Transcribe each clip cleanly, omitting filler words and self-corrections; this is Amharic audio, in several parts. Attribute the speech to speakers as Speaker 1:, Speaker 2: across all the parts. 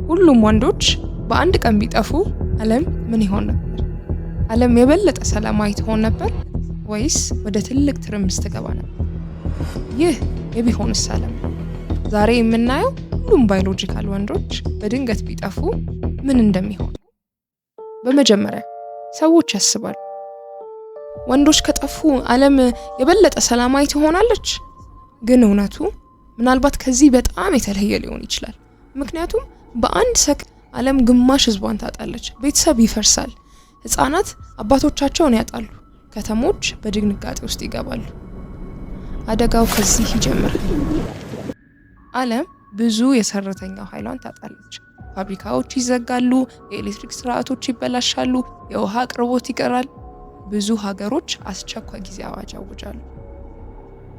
Speaker 1: ሁሉም ወንዶች በአንድ ቀን ቢጠፉ ዓለም ምን ይሆን ነበር? ዓለም የበለጠ ሰላማዊ ትሆን ነበር ወይስ ወደ ትልቅ ትርምስ ትገባ ነበር? ይህ የቢሆንስ ዓለም ነው። ዛሬ የምናየው ሁሉም ባዮሎጂካል ወንዶች በድንገት ቢጠፉ ምን እንደሚሆን። በመጀመሪያ ሰዎች ያስባሉ፣ ወንዶች ከጠፉ ዓለም የበለጠ ሰላማዊ ትሆናለች። ግን እውነቱ ምናልባት ከዚህ በጣም የተለየ ሊሆን ይችላል። ምክንያቱም በአንድ ሰከንድ ዓለም ግማሽ ህዝቧን ታጣለች፣ ቤተሰብ ይፈርሳል፣ ህፃናት አባቶቻቸውን ያጣሉ፣ ከተሞች በድንጋጤ ውስጥ ይገባሉ። አደጋው ከዚህ ይጀምራል። ዓለም ብዙ የሰራተኛው ኃይሏን ታጣለች፣ ፋብሪካዎች ይዘጋሉ፣ የኤሌክትሪክ ስርዓቶች ይበላሻሉ፣ የውሃ አቅርቦት ይቀራል። ብዙ ሀገሮች አስቸኳይ ጊዜ አዋጅ ያውጃሉ።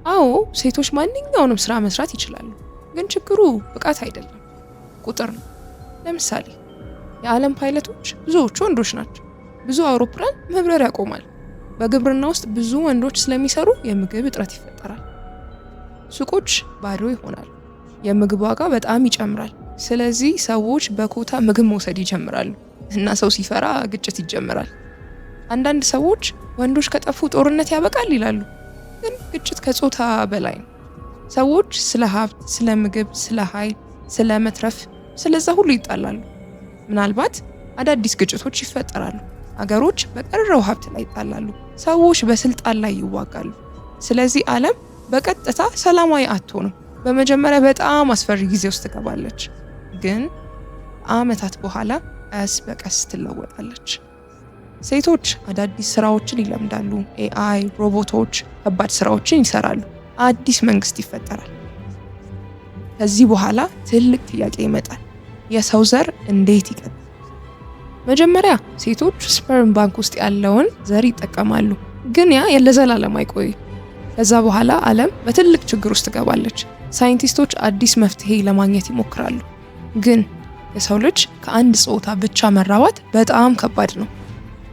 Speaker 1: አዎ ሴቶች ማንኛውንም ስራ መስራት ይችላሉ፣ ግን ችግሩ ብቃት አይደለም፣ ቁጥር ነው። ለምሳሌ የዓለም ፓይለቶች ብዙዎቹ ወንዶች ናቸው። ብዙ አውሮፕላን መብረር ያቆማል። በግብርና ውስጥ ብዙ ወንዶች ስለሚሰሩ የምግብ እጥረት ይፈጠራል። ሱቆች ባዶ ይሆናሉ፣ የምግብ ዋጋ በጣም ይጨምራል። ስለዚህ ሰዎች በኮታ ምግብ መውሰድ ይጀምራሉ እና ሰው ሲፈራ ግጭት ይጀምራል። አንዳንድ ሰዎች ወንዶች ከጠፉ ጦርነት ያበቃል ይላሉ፣ ግን ግጭት ከጾታ በላይ ነው። ሰዎች ስለ ሀብት፣ ስለ ምግብ፣ ስለ ኃይል፣ ስለ መትረፍ፣ ስለዛ ሁሉ ይጣላሉ። ምናልባት አዳዲስ ግጭቶች ይፈጠራሉ። አገሮች በቀረው ሀብት ላይ ይጣላሉ። ሰዎች በስልጣን ላይ ይዋጋሉ። ስለዚህ ዓለም በቀጥታ ሰላማዊ አትሆንም። በመጀመሪያ በጣም አስፈሪ ጊዜ ውስጥ ትገባለች፣ ግን ዓመታት በኋላ ቀስ በቀስ ትለወጣለች። ሴቶች አዳዲስ ስራዎችን ይለምዳሉ። ኤአይ፣ ሮቦቶች ከባድ ስራዎችን ይሰራሉ። አዲስ መንግስት ይፈጠራል። ከዚህ በኋላ ትልቅ ጥያቄ ይመጣል። የሰው ዘር እንዴት ይቀጥላል? መጀመሪያ ሴቶች ስፐርም ባንክ ውስጥ ያለውን ዘር ይጠቀማሉ፣ ግን ያ ለዘላለም አይቆይም። ከዛ በኋላ ዓለም በትልቅ ችግር ውስጥ ትገባለች። ሳይንቲስቶች አዲስ መፍትሄ ለማግኘት ይሞክራሉ፣ ግን የሰው ልጅ ከአንድ ጾታ ብቻ መራባት በጣም ከባድ ነው።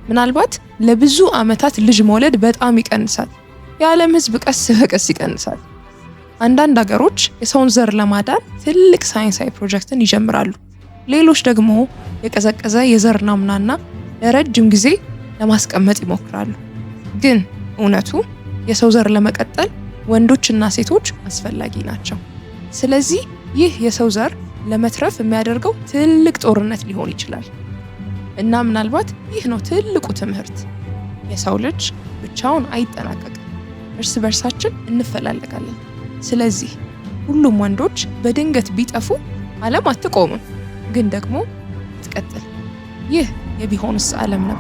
Speaker 1: ምናልባት ለብዙ ዓመታት ልጅ መውለድ በጣም ይቀንሳል። የዓለም ህዝብ ቀስ በቀስ ይቀንሳል። አንዳንድ ሀገሮች የሰውን ዘር ለማዳን ትልቅ ሳይንሳዊ ፕሮጀክትን ይጀምራሉ። ሌሎች ደግሞ የቀዘቀዘ የዘር ናሙናና ለረጅም ጊዜ ለማስቀመጥ ይሞክራሉ። ግን እውነቱ የሰው ዘር ለመቀጠል ወንዶችና ሴቶች አስፈላጊ ናቸው። ስለዚህ ይህ የሰው ዘር ለመትረፍ የሚያደርገው ትልቅ ጦርነት ሊሆን ይችላል። እና ምናልባት ይህ ነው ትልቁ ትምህርት። የሰው ልጅ ብቻውን አይጠናቀቅም፣ እርስ በርሳችን እንፈላለጋለን። ስለዚህ ሁሉም ወንዶች በድንገት ቢጠፉ ዓለም አትቆምም፣ ግን ደግሞ ትቀጥል። ይህ የቢሆንስ ዓለም ነው።